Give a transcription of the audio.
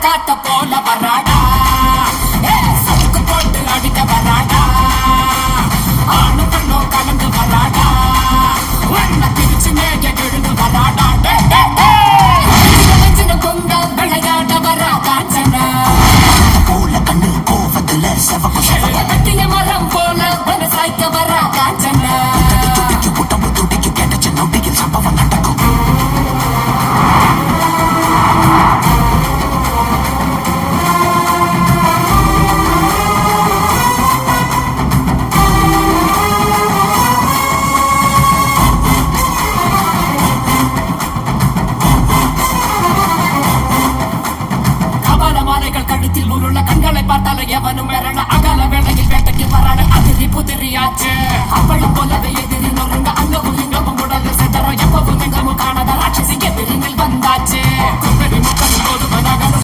காத்த போல வராடா சதுக்கு போட்டு அடிக்க வராடா ஆணு பெண்ணும் கலந்து வராடா ஒன்ன பிரிச்சு மேய விழுந்து வராடா பொங்க விளையாட வரா காஞ்சனா போல கண்ணு கோவத்துல செவட்டிய மரம் போல விவசாய்க்க வரா காஞ்சனா துடிக்கு உடம்பு துடிக்கு கேட்டுச்சு நொடியில் சம்பவம் நடக்கும் கழுத்தில் உருள கண்களை பார்த்தால எவனும் வரல அகல வேளையில் வேட்டைக்கு வரான அதிரி புதிரியாச்சு அப்பளும் போலவே எதிரி நொறுங்க அங்கவும் இங்கவும் உடல் செதற எப்பவும் எங்கவும் காணாத ராட்சசி எதிரிகள் வந்தாச்சு